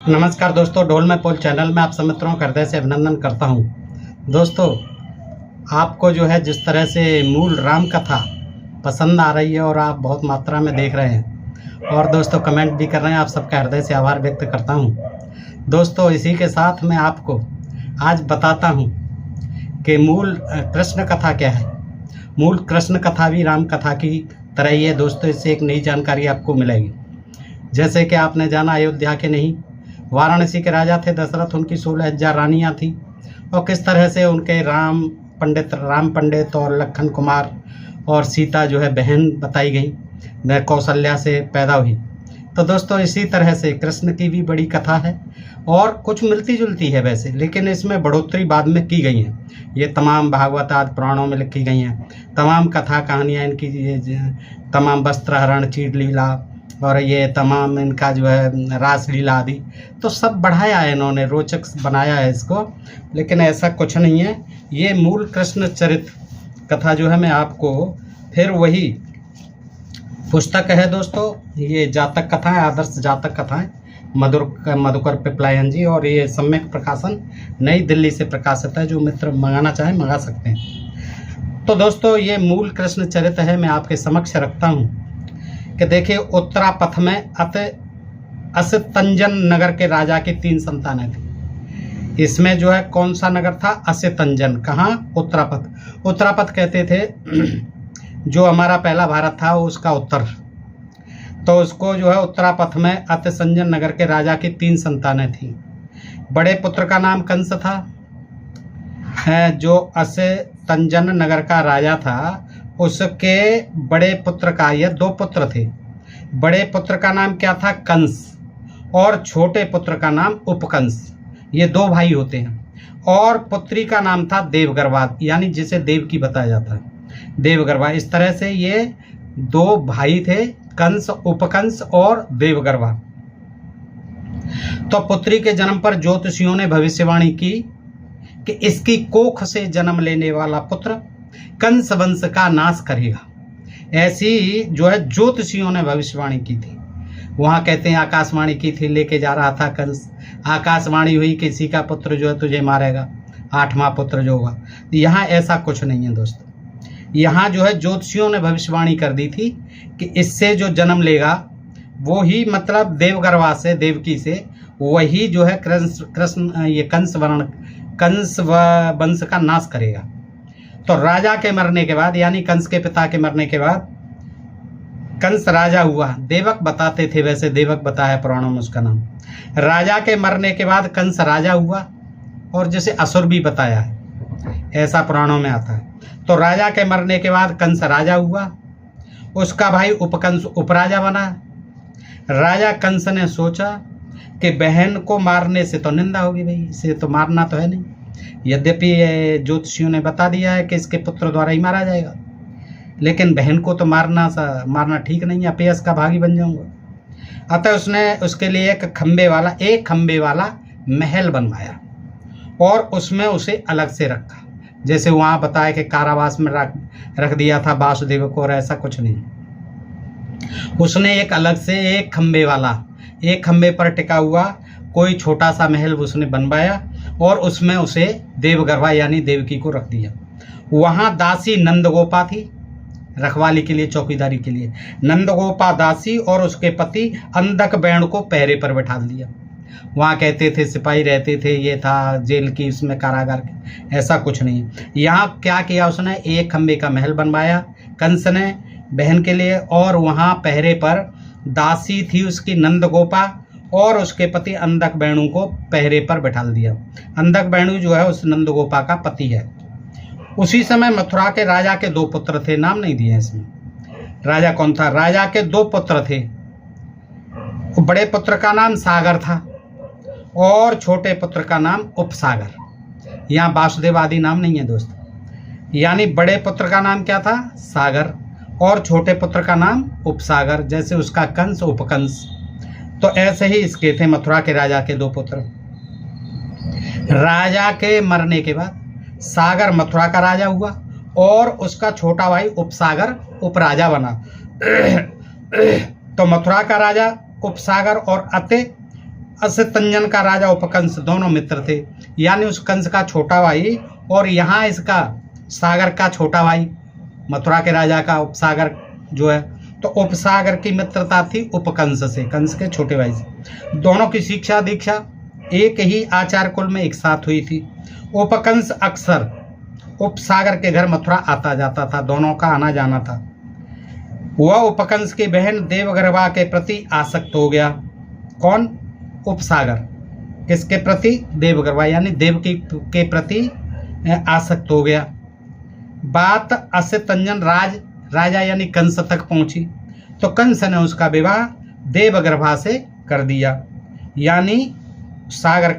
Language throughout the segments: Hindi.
नमस्कार दोस्तों, ढोल में पोल चैनल में आप सब मित्रों का हृदय से अभिनंदन करता हूं। दोस्तों, आपको जो है जिस तरह से मूल राम कथा पसंद आ रही है और आप बहुत मात्रा में देख रहे हैं और दोस्तों कमेंट भी कर रहे हैं, आप सबका हृदय से आभार व्यक्त करता हूं। दोस्तों, इसी के साथ मैं आपको आज बताता हूं कि मूल कृष्ण कथा क्या है। मूल कृष्ण कथा भी राम कथा की तरह ही है दोस्तों। इससे एक नई जानकारी आपको मिलेगी। जैसे कि आपने जाना, अयोध्या के नहीं, वाराणसी के राजा थे दशरथ, उनकी 16,000 रानियाँ थीं और किस तरह से उनके राम पंडित और लखन कुमार और सीता जो है बहन बताई गई, वह कौशल्या से पैदा हुई। तो दोस्तों, इसी तरह से कृष्ण की भी बड़ी कथा है और कुछ मिलती जुलती है वैसे, लेकिन इसमें बढ़ोतरी बाद में की गई है। ये तमाम भागवत आदि पुराणों में लिखी गई हैं, तमाम कथा कहानियाँ इनकी, ये तमाम वस्त्रहरण, चीड़ लीला और ये तमाम इनका जो है रास लीला आदि, तो सब बढ़ाया है इन्होंने, रोचक बनाया है इसको। लेकिन ऐसा कुछ नहीं है। ये मूल कृष्ण चरित्र कथा जो है मैं आपको फिर वही पुस्तक है दोस्तों, ये जातक कथा है, आदर्श जातक कथा है, मधुकर पिपलायन जी, और ये सम्यक प्रकाशन नई दिल्ली से प्रकाशित है। जो मित्र मंगाना चाहें मंगा सकते हैं। तो दोस्तों, ये मूल कृष्ण चरित्र है, मैं आपके समक्ष रखता हूँ कि देखिए, उत्तरापथ में असितंजन नगर के राजा की 3 संतानें थी। इसमें जो है कौन सा नगर था? असितंजन। कहाँ? उत्तरापथ। उत्तरापथ कहते थे जो हमारा पहला भारत था उसका उत्तर, तो उसको जो है उत्तरापथ में अतिसंजन नगर के राजा की 3 संतानें थी। बड़े पुत्र का नाम कंस था। जो असितंजन नगर का राजा था उसके बड़े पुत्र का, ये 2 पुत्र थे। बड़े पुत्र का नाम क्या था? कंस, और छोटे पुत्र का नाम उपकंस। ये 2 भाई होते हैं। और पुत्री का नाम था देवगर्भा, यानी जिसे देव की बताया जाता है, देवगर्भा। इस तरह से ये 2 भाई थे, कंस, उपकंस और देवगर्भा। तो पुत्री के जन्म पर ज्योतिषियों ने भविष्यवाणी की कि इसकी कोख से जन्म लेने वाला पुत्र कंस वंश का नाश करेगा। ऐसी जो है ज्योतिषियों ने भविष्यवाणी की थी। वहाँ कहते हैं आकाशवाणी की थी, लेके जा रहा था कंस, आकाशवाणी हुई किसी का पुत्र जो है तुझे मारेगा, 8वां पुत्र जो होगा। यहाँ ऐसा कुछ नहीं है दोस्तों। यहाँ जो है ज्योतिषियों ने भविष्यवाणी कर दी थी कि इससे जो जन्म लेगा वो ही, मतलब देवगर्भा से, देवकी से, वही जो है कंस वंश का नाश करेगा। तो राजा के मरने के बाद, यानी कंस के पिता के मरने के बाद कंस राजा हुआ। देवक बताते थे, वैसे देवक बताया पुराणों में उसका नाम। राजा के मरने के बाद कंस राजा हुआ, और जैसे असुर भी बताया है, ऐसा पुराणों में आता है। तो राजा के मरने के बाद कंस राजा हुआ, उसका भाई उपकंस उपराजा बना। राजा कंस ने सोचा कि बहन को मारने से तो निंदा होगी, भाई इसे तो मारना तो है नहीं। यद्यपि ज्योतिषियों ने बता दिया है कि इसके पुत्र द्वारा ही मारा जाएगा, लेकिन बहन को तो मारना ठीक नहीं है, अपयश का भागी बन जाऊंगा। अतः उसने उसके लिए एक खंबे वाला महल बनवाया और उसमें उसे अलग से रखा। जैसे वहाँ बताया कि कारावास में रख दिया था वासुदेव को, और ऐसा कुछ नहीं। उसने एक अलग से एक खंबे पर टिका हुआ कोई छोटा सा महल उसने बनवाया और उसमें उसे देवगर्भा यानी देवकी को रख दिया। वहाँ दासी नंदगोपा थी, रखवाली के लिए, चौकीदारी के लिए। नंदगोपा दासी और उसके पति अंधक बैण को पहरे पर बैठा दिया। वहाँ कहते थे सिपाही रहते थे, ये था जेल की, उसमें कारागार के, ऐसा कुछ नहीं। यहाँ क्या किया उसने? एक खंबे का महल बनवाया कंस ने बहन के लिए, और वहाँ पहरे पर दासी थी उसकी नंदगोपा, और उसके पति अंधक बैणु को पहरे पर बैठा दिया। अंधक बैणु जो है उस नंदगोपा का पति है। उसी समय मथुरा के राजा के 2 पुत्र थे, नाम नहीं दिए इसमें। राजा कौन था? राजा के 2 पुत्र थे। बड़े पुत्र का नाम सागर था और छोटे पुत्र का नाम उपसागर। यहाँ वासुदेव आदि नाम नहीं है दोस्तों। यानी बड़े पुत्र का नाम क्या था? सागर, और छोटे पुत्र का नाम उपसागर, जैसे उसका कंस, उपकंस। तो ऐसे ही इसके थे मथुरा के राजा के 2 पुत्र। राजा के मरने के बाद सागर मथुरा का राजा हुआ और उसका छोटा भाई उपसागर उपराजा बना। तो मथुरा का राजा उपसागर और अति असतंजन का राजा उपकंस दोनों मित्र थे, यानी उस कंस का छोटा भाई और यहाँ इसका सागर का छोटा भाई, मथुरा के राजा का उपसागर जो है, तो उपसागर की मित्रता थी उपकंस से, कंस के छोटे भाई से। दोनों की शिक्षा दीक्षा एक ही आचार्य कुल में एक साथ हुई थी। उपकंस अक्सर उपसागर के घर मथुरा आता जाता था, दोनों का आना जाना था। वह उपकंस की बहन देवगर्भा के प्रति आसक्त हो गया। कौन? उपसागर। किसके प्रति? देवगर्भा, यानी देवकी के प्रति आसक्त हो गया। बात असतंजन राजा यानी कंस तक पहुंची, तो कंस ने उसका विवाह देवगर्भा से कर दिया, यानी सागर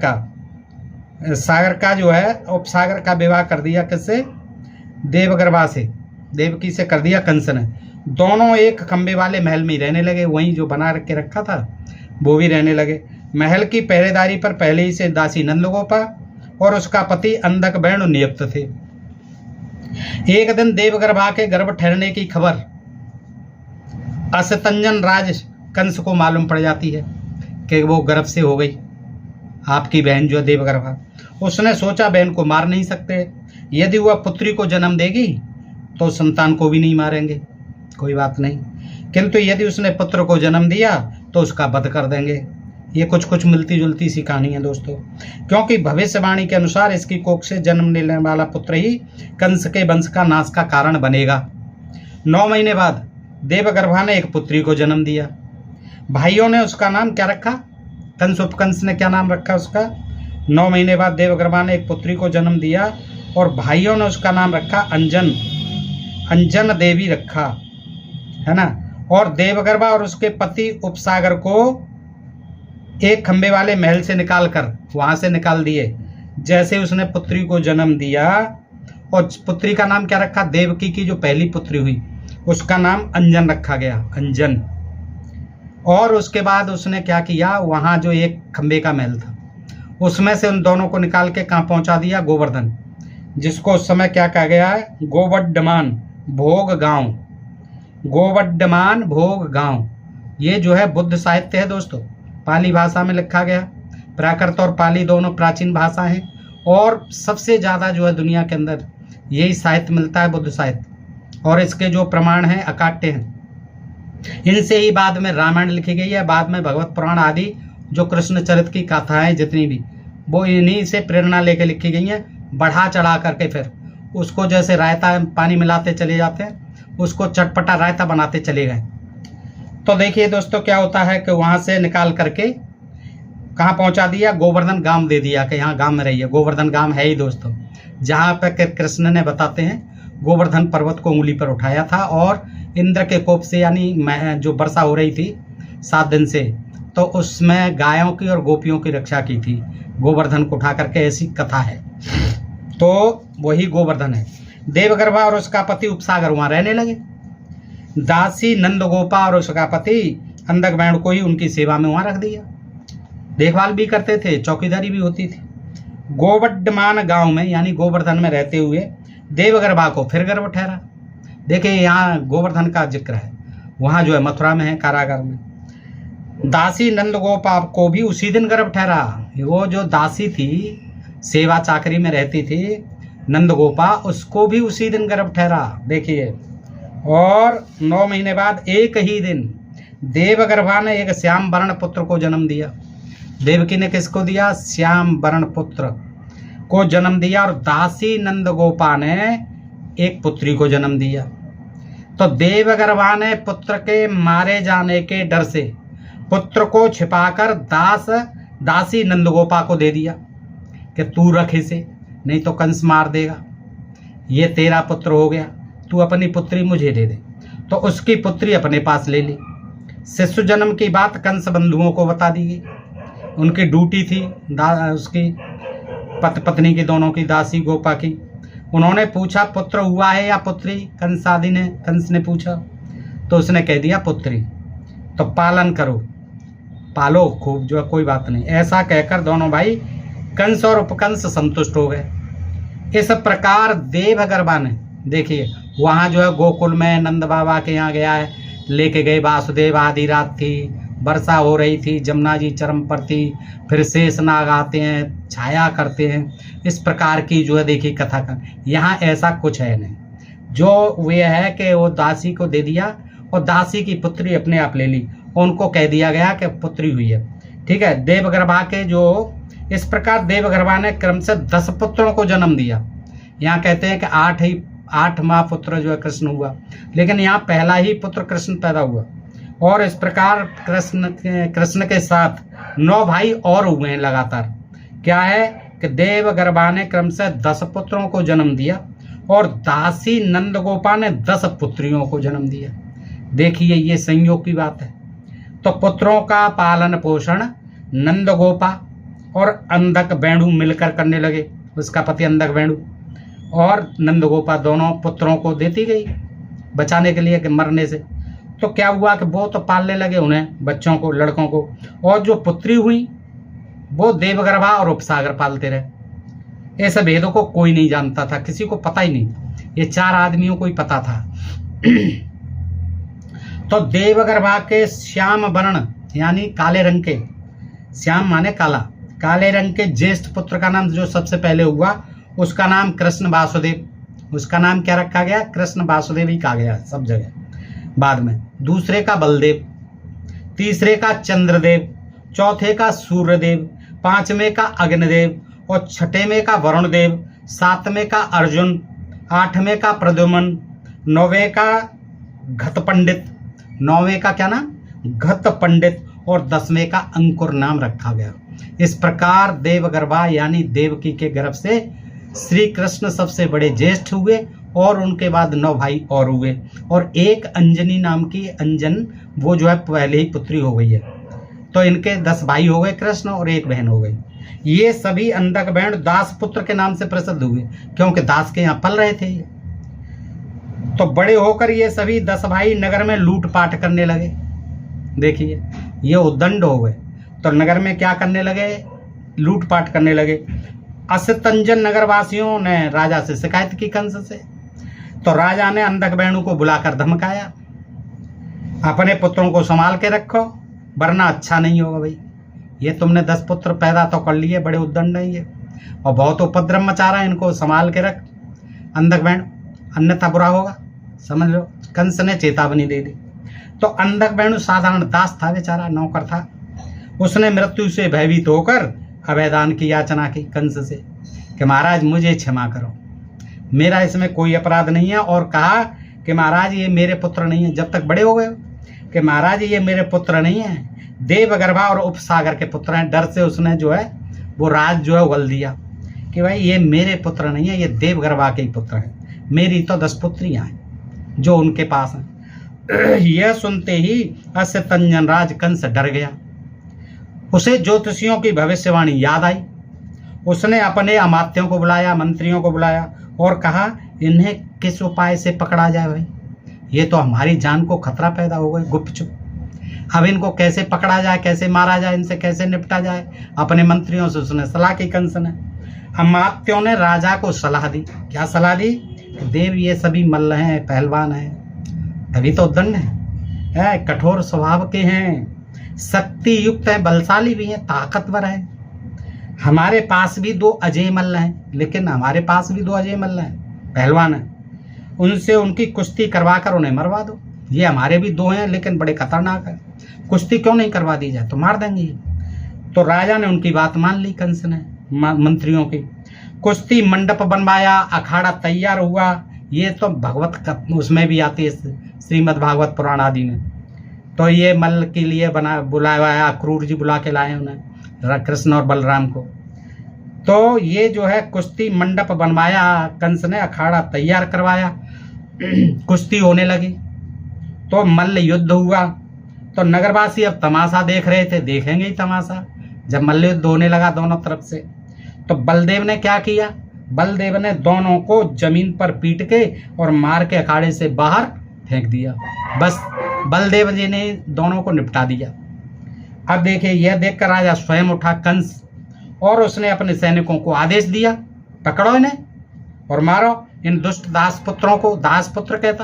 का जो है उपसागर का विवाह कर दिया। किससे? देवगर्भा से, देवकी से कर दिया कंस ने। दोनों एक खंबे वाले महल में रहने लगे, वहीं जो बना के रखा था वो भी रहने लगे। महल की पहरेदारी पर पहले ही से दासी नंदगोपा और उसका पति अंधक वेणु नियुक्त थे। एक दिन देवगर्भा के गर्भ ठहरने की खबर असतंजन राज कंस को मालूम पड़ जाती है कि वो गर्भ से हो गई, आपकी बहन जो देवगर्भा। उसने सोचा बहन को मार नहीं सकते, यदि वह पुत्री को जन्म देगी तो संतान को भी नहीं मारेंगे, कोई बात नहीं, किंतु यदि उसने पुत्र को जन्म दिया तो उसका वध कर देंगे। ये कुछ मिलती जुलती सी कहानी है दोस्तों, क्योंकि भविष्यवाणी के अनुसार इसकी कोख से जन्म लेने वाला पुत्र ही कंस के वंश का नाश का कारण बनेगा। 9 महीने बाद देवगर्भा ने एक पुत्री को जन्म दिया। भाइयों ने उसका नाम क्या रखा? कंस उपकंस ने क्या नाम रखा उसका? 9 महीने बाद देवगर्भा ने एक पुत्री को जन्म दिया और भाइयों ने उसका नाम रखा अंजन देवी रखा, है ना। और देवगर्भा और उसके पति उपसागर को एक खंबे वाले महल से वहां से निकाल दिए। जैसे उसने पुत्री को जन्म दिया, और पुत्री का नाम क्या रखा? देवकी की जो पहली पुत्री हुई उसका नाम अंजन रखा गया, अंजन। और उसके बाद उसने क्या किया, वहां जो एक खंबे का महल था उसमें से उन दोनों को निकाल के कहाँ पहुंचा दिया? गोवर्धन, जिसको उस समय क्या कहा गया है? गोवर्धमान भोग गांव। गोवर्धमान भोग गांव, ये जो है बुद्ध साहित्य है दोस्तों, पाली भाषा में लिखा गया। प्राकृत और पाली दोनों प्राचीन भाषा हैं, और सबसे ज़्यादा जो है दुनिया के अंदर यही साहित्य मिलता है, बुद्ध साहित्य, और इसके जो प्रमाण हैं अकाट्य हैं। इनसे ही बाद में रामायण लिखी गई है, बाद में भगवत पुराण आदि जो कृष्ण चरित्र की कथाएं जितनी भी, वो इन्हीं से प्रेरणा लेकर लिखी गई हैं। बढ़ा चढ़ा करके फिर उसको जैसे रायता पानी मिलाते चले जाते हैं, उसको चटपटा रायता बनाते चले गए। तो देखिए दोस्तों क्या होता है कि वहाँ से निकाल करके कहाँ पहुँचा दिया? गोवर्धन गांव दे दिया कि यहाँ गांव में रहिए। गोवर्धन गांव है ही दोस्तों, जहाँ पर कृष्ण ने बताते हैं गोवर्धन पर्वत को उंगली पर उठाया था और इंद्र के कोप से, यानी जो वर्षा हो रही थी 7 दिन से, तो उसमें गायों की और गोपियों की रक्षा की थी गोवर्धन को उठा करके, ऐसी कथा है। तो वही गोवर्धन है। देवगर्भा और उसका पति उपसागर वहाँ रहने लगे। दासी नंदगोपा और उसका पति अंधक वेणु को ही उनकी सेवा में वहाँ रख दिया, देखभाल भी करते थे, चौकीदारी भी होती थी। गोवर्धमान गांव में यानी गोवर्धन में रहते हुए देवगर्भा को फिर गर्भ ठहरा। देखिए यहाँ गोवर्धन का जिक्र है, वहाँ जो है मथुरा में है, कारागार में। दासी नंदगोपा को भी उसी दिन गर्भ ठहरा। वो जो दासी थी, सेवा चाकरी में रहती थी नंदगोपा, उसको भी उसी दिन गर्भ ठहरा। देखिए, और 9 महीने बाद एक ही दिन देवगर्भा ने एक श्याम वर्ण पुत्र को जन्म दिया। देवकी ने किसको दिया? श्याम वर्ण पुत्र को जन्म दिया। और दासी नंदगोपा ने एक पुत्री को जन्म दिया। तो देवगर्भा ने पुत्र के मारे जाने के डर से पुत्र को छिपाकर दासी नंदगोपा को दे दिया कि तू रख इसे, नहीं तो कंस मार देगा, ये तेरा पुत्र हो गया, तू अपनी पुत्री मुझे दे दे। तो उसकी पुत्री अपने पास ले ली। शिशु जन्म की बात कंस बंधुओं को बता दी गई। उनकी ड्यूटी थी उसकी पत्नी की, दोनों की, दासी गोपा की। उन्होंने पूछा पुत्र हुआ है या पुत्री? कंस ने पूछा, तो उसने कह दिया पुत्री। तो पालन करो, पालो खूब, जो है कोई बात नहीं। ऐसा कहकर दोनों भाई कंस और उपकंस संतुष्ट हो गए। इस प्रकार देवगर्भा ने, देखिए वहाँ जो है गोकुल में नंद बाबा के यहाँ गया है, लेके गए वासुदेव, आदि रात थी, वर्षा हो रही थी, जमुना जी चरम पर थी, फिर शेषनाग आते हैं, छाया करते हैं, इस प्रकार की जो है देखिए कथा का। यहाँ ऐसा कुछ है नहीं, जो वे है कि वो दासी को दे दिया और दासी की पुत्री अपने आप ले ली, उनको कह दिया गया कि पुत्री हुई है। ठीक है, देवगर्भा के जो इस प्रकार देवगर्भा ने क्रम से 10 पुत्रों को जन्म दिया। यहाँ कहते हैं कि 8वां पुत्र जो है कृष्ण हुआ, लेकिन यहाँ पहला ही पुत्र कृष्ण पैदा हुआ। और इस प्रकार कृष्ण के साथ 9 भाई और हुए हैं लगातार। क्या है कि देवगर्भा ने क्रम से 10 पुत्रों को जन्म दिया और दासी नंदगोपा ने 10 पुत्रियों को जन्म दिया। देखिए ये संयोग की बात है। तो पुत्रों का पालन पोषण नंदगोपा और अंधक वेणु मिलकर करने लगे। उसका पति अंधक वेणु और नंदगोपा दोनों पुत्रों को देती गई बचाने के लिए कि मरने से। तो क्या हुआ कि वो तो पालने लगे उन्हें, बच्चों को, लड़कों को, और जो पुत्री हुई वो देवगर्भा और उपसागर पालते रहे। ऐसे भेदों को कोई नहीं जानता था, किसी को पता ही नहीं, ये 4 आदमियों को ही पता था। तो देवगर्भा के श्याम वर्ण यानी काले रंग के, श्याम माने काला, काले रंग के ज्येष्ठ पुत्र का नाम जो सबसे पहले हुआ उसका नाम कृष्ण वासुदेव। उसका नाम क्या रखा गया? कृष्ण वासुदेव ही कहा गया सब जगह। बाद में दूसरे का बलदेव, तीसरे का चंद्रदेव, चौथे का सूर्यदेव, 5वें का अग्निदेव और 6वें का वरुणदेव, 7वें का अर्जुन, 8वें का प्रद्युम्न, 9वें का घत पंडित, 9वें का क्या नाम? घत पंडित, और 10वें का अंकुर नाम रखा गया। इस प्रकार देवगर्भा यानी देवकी के गर्भ से श्री कृष्ण सबसे बड़े ज्येष्ठ हुए और उनके बाद 9 भाई और हुए, और एक अंजनी नाम की अंजन वो जो है पहले ही पुत्री हो गई है। तो इनके 10 भाई हो गए कृष्ण और 1 बहन हो गई। ये सभी अंधक बहन दास पुत्र के नाम से प्रसिद्ध हुए क्योंकि दास के यहाँ पल रहे थे ये। तो बड़े होकर ये सभी 10 भाई नगर में लूटपाट करने लगे। देखिए ये उद्दंड हो गए, तो नगर में क्या करने लगे? लूटपाट करने लगे। असतंजन नगरवासियों ने राजा से शिकायत की कंस से। तो राजा ने अंधक वेणु को बुलाकर धमकाया, अपने पुत्रों को संभाल के रखो वरना अच्छा नहीं होगा। भाई ये तुमने 10 पुत्र पैदा तो कर लिए, बड़े उद्दंड हैं ये और बहुत उपद्रव मचा रहा है, इनको संभाल के रख अंधक वेणु, अन्यथा बुरा होगा, समझ लो। कंस ने चेतावनी दे दी। तो अंधक वेणु साधारण दास था, बेचारा नौकर था। उसने मृत्यु से भयभीत होकर अभयदान की याचना की कंस से कि महाराज मुझे क्षमा करो, मेरा इसमें कोई अपराध नहीं है। और कहा कि महाराज ये मेरे पुत्र नहीं है, जब तक बड़े हो गए कि महाराज ये मेरे पुत्र नहीं है, देवगर्भा और उपसागर के पुत्र हैं। डर से उसने जो है वो राज जो है उगल दिया कि भाई ये मेरे पुत्र नहीं है, ये देवगर्भा के ही पुत्र हैं, मेरी तो 10 पुत्रियां हैं जो उनके पास हैं। यह सुनते ही असतंजन राज कंस डर गया। उसे ज्योतिषियों की भविष्यवाणी याद आई। उसने अपने अमात्यों को बुलाया, मंत्रियों को बुलाया और कहा इन्हें किस उपाय से पकड़ा जाए? भाई ये तो हमारी जान को खतरा पैदा हो गई गुपचुप, अब इनको कैसे पकड़ा जाए, कैसे मारा जाए, इनसे कैसे निपटा जाए? अपने मंत्रियों से उसने सलाह की कंस ने। अमात्यों ने राजा को सलाह दी। क्या सलाह दी? देव ये सभी मल्ल हैं, पहलवान हैं, तभी तो दंड है, कठोर स्वभाव के हैं, शक्ति युक्त हैं, बलशाली भी हैं, ताकतवर हैं। हमारे पास भी 2 अजय मल्ल हैं, लेकिन हमारे पास भी 2 अजय मल्ल हैं, पहलवान हैं, उनसे उनकी कुश्ती करवा कर उन्हें मरवा दो। ये हमारे भी 2 हैं लेकिन बड़े खतरनाक हैं, कुश्ती क्यों नहीं करवा दी जाए, तो मार देंगे। तो राजा ने उनकी बात मान ली, कंस ने मंत्रियों की। कुश्ती मंडप बनवाया, अखाड़ा तैयार हुआ। ये तो भगवत उसमें भी आती है, श्रीमद् भागवत पुराण आदि में। तो ये मल्ल के लिए बुलाया, क्रूर जी बुला के लाए उन्हें, कृष्ण और बलराम को। तो ये जो है कुश्ती मंडप बनवाया कंस ने, अखाड़ा तैयार करवाया, कुश्ती होने लगी। तो मल्ल युद्ध हुआ। तो नगरवासी अब तमाशा देख रहे थे, देखेंगे ही तमाशा जब मल्ल युद्ध होने लगा दोनों तरफ से। तो बलदेव ने क्या किया? बलदेव ने दोनों को जमीन पर पीट के और मार के अखाड़े से बाहर फेंक दिया। बस बलदेव जी ने दोनों को निपटा दिया। अब देखिए यह देखकर राजा स्वयं उठा कंस, और उसने अपने सैनिकों को आदेश दिया, पकड़ो इन्हें और मारो इन दुष्ट दास पुत्रों को। दास पुत्र कहता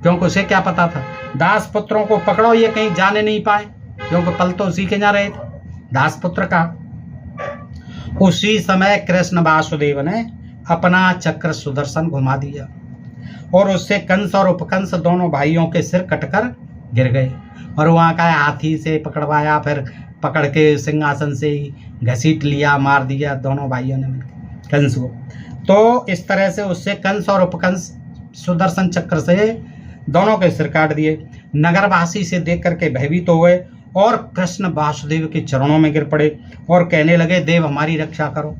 क्योंकि उसे क्या पता था, दास पुत्रों को पकड़ो, ये कहीं जाने नहीं पाए। क्योंकि पल तो उसी के यहाँ रहे थे, दासपुत्र का। उसी समय कृष्ण वासुदेव ने अपना चक्र सुदर्शन घुमा दिया और उससे कंस और उपकंस दोनों भाइयों के सिर कटकर गिर गए, और वहाँ का हाथी से पकड़वाया, फिर पकड़ के सिंहासन से घसीट लिया, मार दिया दोनों भाइयों ने मिलकर कंस को। तो इस तरह से उससे कंस और उपकंस सुदर्शन चक्र से दोनों के सिर काट दिए। नगरवासी से देख करके भयभीत हो गए और कृष्ण वासुदेव के चरणों में गिर पड़े और कहने लगे, देव हमारी रक्षा करो,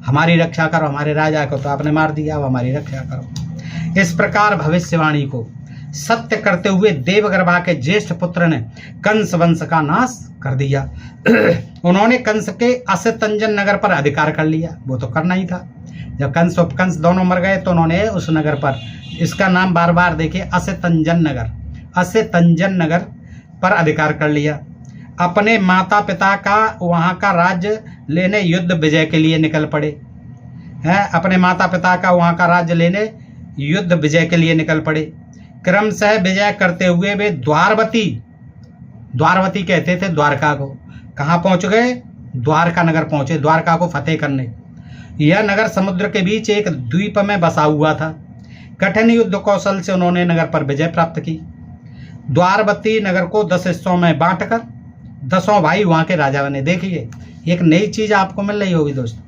हमारी रक्षा करो, हमारे राजा को तो आपने मार दिया, अब हमारी रक्षा करो। इस प्रकार भविष्यवाणी को सत्य करते हुए देवगर्भा के ज्येष्ठ पुत्र ने कंस वंश का नाश कर दिया। उन्होंने कंस के असितंजन नगर पर अधिकार कर लिया, वो तो करना ही था। जब कंस उपकंस दोनों मर गए तो उन्होंने उस नगर पर, इसका नाम बार बार देखिए, असितंजन नगर, असितंजन नगर पर अधिकार कर लिया। अपने माता पिता का वहाँ का राज्य लेने युद्ध विजय के लिए निकल पड़े हैं, अपने माता पिता का वहाँ का राज्य लेने युद्ध विजय के लिए निकल पड़े। क्रमशः विजय करते हुए वे द्वारवती, द्वारवती कहते थे द्वारका को, कहाँ पहुँच गए? द्वारका नगर पहुँचे, द्वारका को फतेह करने। यह नगर समुद्र के बीच एक द्वीप में बसा हुआ था। कठिन युद्ध कौशल से उन्होंने नगर पर विजय प्राप्त की। द्वारवती नगर को 10 हिस्सों में बांटकर 10 भाई वहाँ के राजा बने। देखिए एक नई चीज आपको मिल रही होगी दोस्तों,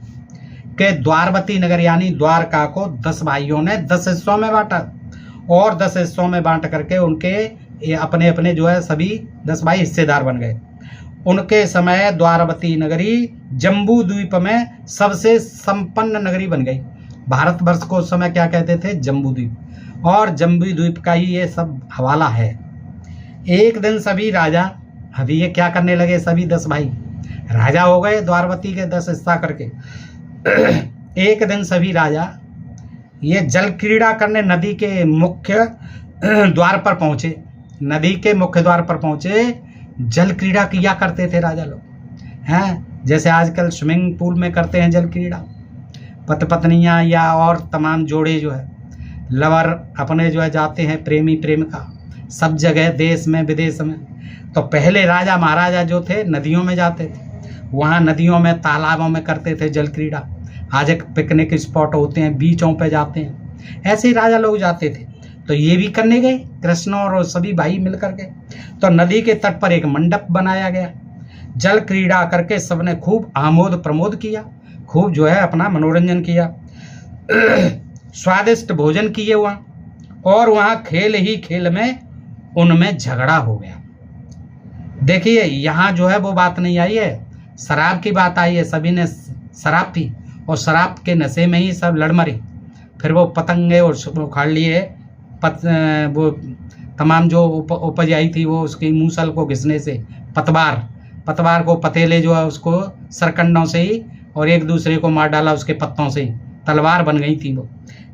कि द्वारवती नगर यानी द्वारका को 10 भाइयों ने 10 हिस्सों में बांटा, और 10 हिस्सों में बांट करके उनके अपने अपने जो है सभी 10 भाई हिस्सेदार बन गए। उनके समय द्वारवती नगरी जम्बू द्वीप में सबसे संपन्न नगरी बन गई। भारतवर्ष को उस समय क्या कहते थे? जम्बू द्वीप, और जम्बू द्वीप का ही ये सब हवाला है। एक दिन सभी राजा, अभी ये क्या करने लगे, सभी 10 भाई राजा हो गए द्वारवती के 10 हिस्सा करके। एक दिन सभी राजा ये जल क्रीड़ा करने नदी के मुख्य द्वार पर पहुंचे, नदी के मुख्य द्वार पर पहुंचे। जल क्रीड़ा किया करते थे राजा लोग, हैं जैसे आजकल स्विमिंग पूल में करते हैं जल क्रीड़ा, पति पत्नियां या और तमाम जोड़े जो है लवर अपने जो है जाते हैं, प्रेमी प्रेमिका सब जगह देश में विदेश में। तो पहले राजा महाराजा जो थे नदियों में जाते थे, वहाँ नदियों में तालाबों में करते थे जल क्रीड़ा। आज एक पिकनिक स्पॉट होते हैं, बीचों पे जाते हैं, ऐसे ही राजा लोग जाते थे। तो ये भी करने गए कृष्ण और सभी भाई मिल करके। तो नदी के तट पर एक मंडप बनाया गया, जल क्रीड़ा करके सबने खूब आमोद प्रमोद किया, खूब जो है अपना मनोरंजन किया। स्वादिष्ट भोजन किए वहाँ, और वहाँ खेल ही खेल में उनमें झगड़ा हो गया। देखिए यहाँ जो है वो बात नहीं आई है, शराब की बात आई है। सभी ने शराब पी और शराब के नशे में ही सब लड़ मरी। फिर वो पतंगे और उखाड़ लिए, वो तमाम जो उपज आई थी वो उसकी मूसल को घिसने से, पतवार को पतेले जो है उसको सरकंडों से ही, और एक दूसरे को मार डाला उसके पत्तों से ही, तलवार बन गई थी वो।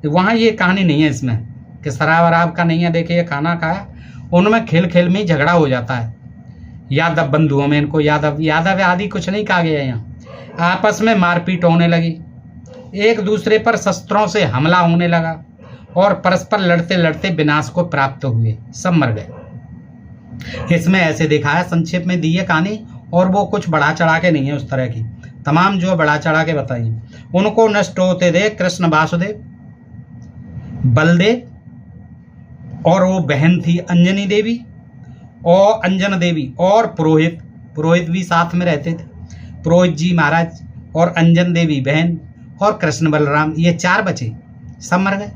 वहाँ ये कहानी नहीं है इसमें कि शराब वराब का नहीं है। देखिए खाना खाया, उनमें खेल खेल में ही झगड़ा हो जाता है। यादव बंधुओं में इनको यादव आदि कुछ नहीं कहा गया। यहाँ आपस में मारपीट होने लगी, एक दूसरे पर शस्त्रों से हमला होने लगा, और परस्पर लड़ते लड़ते विनाश को प्राप्त हुए, सब मर गए। इसमें ऐसे दिखाया है, संक्षेप में दी है कहानी, और वो कुछ बढ़ा चढ़ा के नहीं है उस तरह की, तमाम जो बढ़ा चढ़ा के बताइए। उनको नष्ट होते देख कृष्ण वासुदेव, बलदेव, और वो बहन थी अंजनी देवी और अंजन देवी, और पुरोहित भी साथ में रहते थे, पुरोहित जी महाराज और अंजन देवी बहन और कृष्ण बलराम, ये 4 बचे, सब मर गए।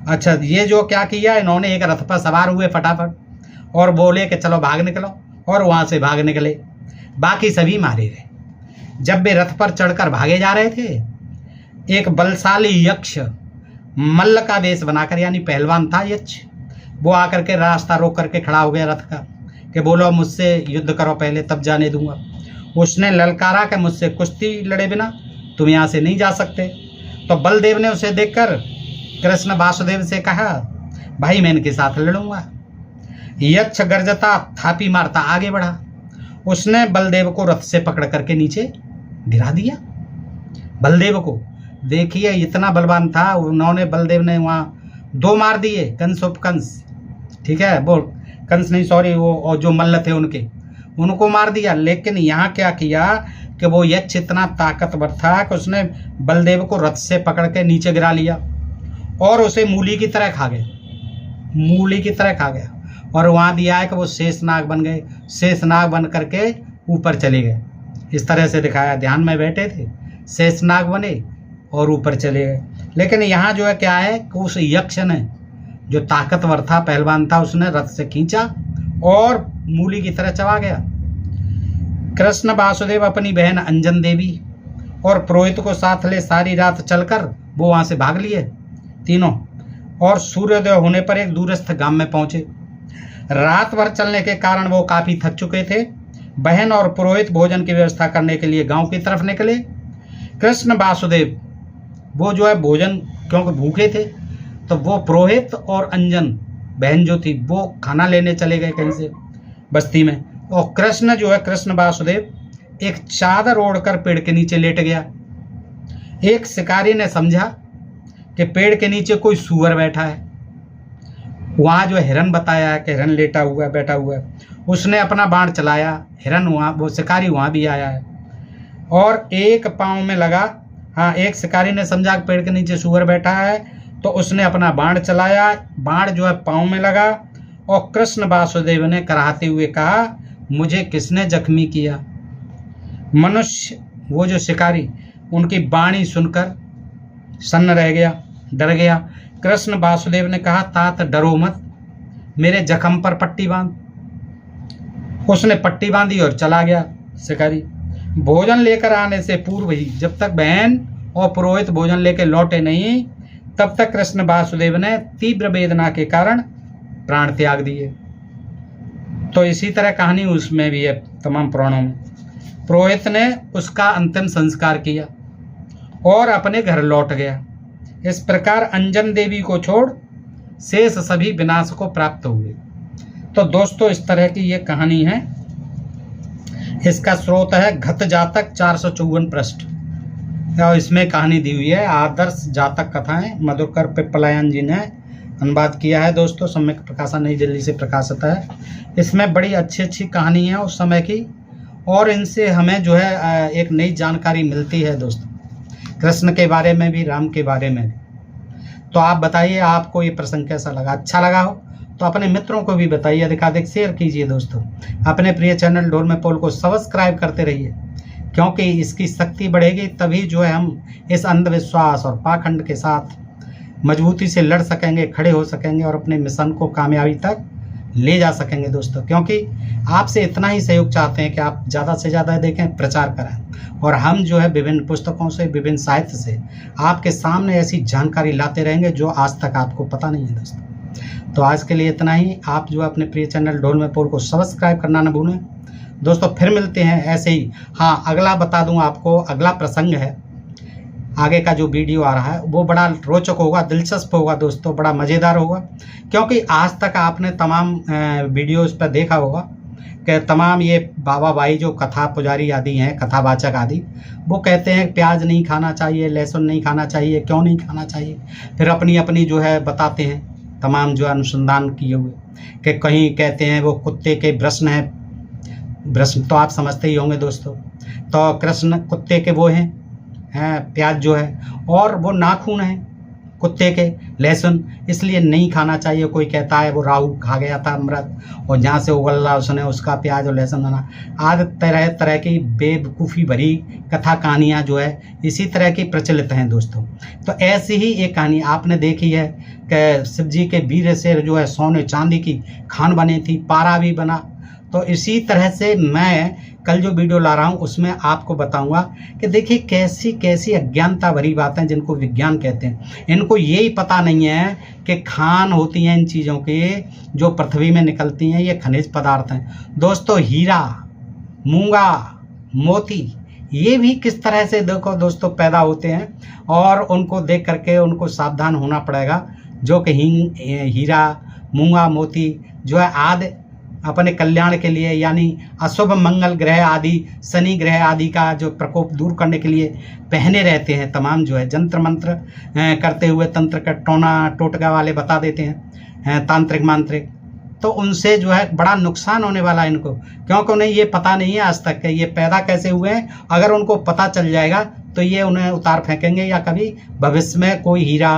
अच्छा, ये जो क्या किया इन्होंने, एक रथ पर सवार हुए फटाफट और बोले कि चलो भाग निकलो, और वहाँ से भाग निकले, बाकी सभी मारे गए। जब वे रथ पर चढ़कर भागे जा रहे थे, एक बलशाली यक्ष मल्ल का वेश बनाकर, यानी पहलवान था यक्ष, वो आकर के रास्ता रोक करके खड़ा हो गया रथ का, कि बोलो मुझसे युद्ध करो पहले तब जाने दूंगा। उसने ललकारा कि मुझसे कुश्ती लड़े बिना तुम यहाँ से नहीं जा सकते। तो बलदेव ने उसे देखकर कृष्ण वासुदेव से कहा, भाई मैं इनके साथ लड़ूंगा। यक्ष गर्जता थापी मारता आगे बढ़ा, उसने बलदेव को रथ से पकड़ करके नीचे गिरा दिया। बलदेव को देखिए इतना बलवान था, उन्होंने बलदेव ने वहाँ 2 मार दिए, कंस उपकंस, ठीक है, वो कंस नहीं सॉरी, वो और जो मल्ल थे उनके, उनको मार दिया। लेकिन यहाँ क्या किया कि वो यक्ष इतना ताकतवर था कि उसने बलदेव को रथ से पकड़ के नीचे गिरा लिया और उसे मूली की तरह खा गया, मूली की तरह खा गया। और वहाँ दिया है कि वो शेषनाग बन गए, शेषनाग बन करके ऊपर चले गए। इस तरह से दिखाया, ध्यान में बैठे थे, शेषनाग बने और ऊपर चले गए। लेकिन यहाँ जो है क्या है कि उस यक्ष ने, जो ताकतवर था, पहलवान था, उसने रथ से खींचा और मूली की तरह चबा गया। कृष्ण वासुदेव अपनी बहन अंजन देवी और पुरोहित को साथ ले सारी रात चलकर वो वहाँ से भाग लिए तीनों, और सूर्योदय होने पर एक दूरस्थ गांव में पहुंचे। रात भर चलने के कारण वो काफ़ी थक चुके थे। बहन और पुरोहित भोजन की व्यवस्था करने के लिए गांव की तरफ निकले। कृष्ण वासुदेव वो जो है भोजन, क्योंकि भूखे थे, तो वो पुरोहित और अंजन बहन जो थी वो खाना लेने चले गए कहीं से बस्ती में। और कृष्ण जो है, कृष्ण वासुदेव एक चादर ओढ़कर पेड़ के नीचे लेट गया। एक शिकारी ने समझा कि पेड़ के नीचे कोई सूअर बैठा है। वहाँ जो हिरन बताया है कि हिरन लेटा हुआ है, बैठा हुआ है। उसने अपना बाण चलाया, हिरन वहाँ, वो शिकारी वहाँ भी आया है और एक पाँव में लगा। हाँ, एक शिकारी ने समझा कि पेड़ के नीचे सूअर बैठा है, तो उसने अपना बाण चलाया, बाण जो है पाँव में लगा और कृष्ण वासुदेव ने कराहते हुए कहा, मुझे किसने जख्मी किया। मनुष्य, वो जो शिकारी, उनकी बाणी सुनकर सन्न रह गया, डर गया। कृष्ण वासुदेव ने कहा, तात डरो मत, मेरे जख्म पर पट्टी बांध। उसने पट्टी बांधी और चला गया शिकारी। भोजन लेकर आने से पूर्व ही, जब तक बहन और पुरोहित भोजन लेकर लौटे नहीं, तब तक कृष्ण वासुदेव ने तीव्र वेदना के कारण प्राण त्याग दिए। तो इसी तरह कहानी उसमें भी है, तमाम पुराणों में। पुरोहित ने उसका अंतिम संस्कार किया और अपने घर लौट गया। इस प्रकार अंजन देवी को छोड़ शेष सभी विनाश को प्राप्त हुए। तो दोस्तों, इस तरह की ये कहानी है। इसका स्रोत है घत जातक 454 पृष्ठ, और इसमें कहानी दी हुई है। आदर्श जातक कथाएं, मधुकर पिप्पलायन जी ने अनुवाद किया है। दोस्तों, सम्यक प्रकाशन नई दिल्ली से प्रकाशित है। इसमें बड़ी अच्छी अच्छी कहानी है उस समय की, और इनसे हमें जो है एक नई जानकारी मिलती है दोस्तों, कृष्ण के बारे में भी, राम के बारे में भी। तो आप बताइए, आपको ये प्रसंग कैसा लगा? अच्छा लगा हो तो अपने मित्रों को भी बताइए, अधिकाधिक शेयर कीजिए दोस्तों। अपने प्रिय चैनल ढोल में पोल को सब्सक्राइब करते रहिए, क्योंकि इसकी शक्ति बढ़ेगी तभी जो है हम इस अंधविश्वास और पाखंड के साथ मजबूती से लड़ सकेंगे, खड़े हो सकेंगे और अपने मिशन को कामयाबी तक ले जा सकेंगे दोस्तों। क्योंकि आपसे इतना ही सहयोग चाहते हैं कि आप ज़्यादा से ज़्यादा देखें, प्रचार करें, और हम जो है विभिन्न पुस्तकों से, विभिन्न साहित्य से आपके सामने ऐसी जानकारी लाते रहेंगे जो आज तक आपको पता नहीं है दोस्तों। तो आज के लिए इतना ही। आप जो अपने प्रिय चैनल ढोल में पोल को सब्सक्राइब करना न भूलें दोस्तों। फिर मिलते हैं ऐसे ही। हाँ, अगला बता दूं आपको, अगला प्रसंग है, आगे का जो वीडियो आ रहा है वो बड़ा रोचक होगा, दिलचस्प होगा दोस्तों, बड़ा मज़ेदार होगा। क्योंकि आज तक आपने तमाम वीडियोज़ पर देखा होगा कि तमाम ये बाबा भाई जो कथा पुजारी आदि हैं, कथावाचक आदि, वो कहते हैं प्याज नहीं खाना चाहिए, लहसुन नहीं खाना चाहिए। क्यों नहीं खाना चाहिए? फिर अपनी अपनी जो है बताते हैं, तमाम जो अनुसंधान किए हुए, कि कहीं कहते हैं वो कुत्ते के ब्रश्न हैं। ब्रश्न तो आप समझते ही होंगे दोस्तों। तो कृष्ण कुत्ते के वो हैं प्याज जो है, और वो नाखून है कुत्ते के, लहसुन, इसलिए नहीं खाना चाहिए। कोई कहता है वो राहु खा गया था अमृत, और जहाँ से उगला उसने उसका प्याज और लहसुन बना। आज तरह तरह की बेवकूफ़ी भरी कथा कहानियाँ जो है इसी तरह की प्रचलित हैं दोस्तों। तो ऐसी ही एक कहानी आपने देखी है कि शिव जी के वीर से जो है सोने चांदी की खान बनी थी, पारा भी बना। तो इसी तरह से मैं कल जो वीडियो ला रहा हूँ उसमें आपको बताऊंगा कि देखिए कैसी कैसी अज्ञानता भरी बातें जिनको विज्ञान कहते हैं। इनको यही पता नहीं है कि खान होती हैं इन चीज़ों के, जो पृथ्वी में निकलती हैं, ये खनिज पदार्थ हैं दोस्तों। हीरा, मूंगा, मोती, ये भी किस तरह से देखो दोस्तों पैदा होते हैं, और उनको देख करके उनको सावधान होना पड़ेगा। जो कि हीरा, मूंगा, मोती जो है आदि अपने कल्याण के लिए, यानी अशुभ मंगल ग्रह आदि, शनि ग्रह आदि का जो प्रकोप दूर करने के लिए पहने रहते हैं। तमाम जो है जंत्र मंत्र करते हुए, तंत्र का टोना टोटका वाले बता देते हैं, तांत्रिक मांत्रिक। तो उनसे जो है बड़ा नुकसान होने वाला है इनको, क्योंकि उन्हें ये पता नहीं है आज तक कि ये पैदा कैसे हुए हैं। अगर उनको पता चल जाएगा तो ये उन्हें उतार फेंकेंगे या कभी भविष्य में कोई हीरा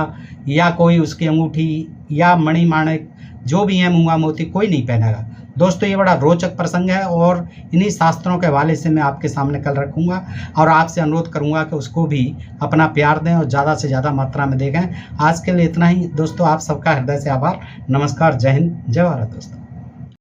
या कोई उसकी अंगूठी या मणि माणिक जो भी है मूंगा मोती कोई नहीं पहनेगा। दोस्तों ये बड़ा रोचक प्रसंग है और इन्हीं शास्त्रों के हवाले से मैं आपके सामने कल रखूंगा और आपसे अनुरोध करूंगा कि उसको भी अपना प्यार दें और ज़्यादा से ज़्यादा मात्रा में देखें। आज के लिए इतना ही दोस्तों, आप सबका हृदय से आभार। नमस्कार, जय हिंद, जय भारत दोस्तों।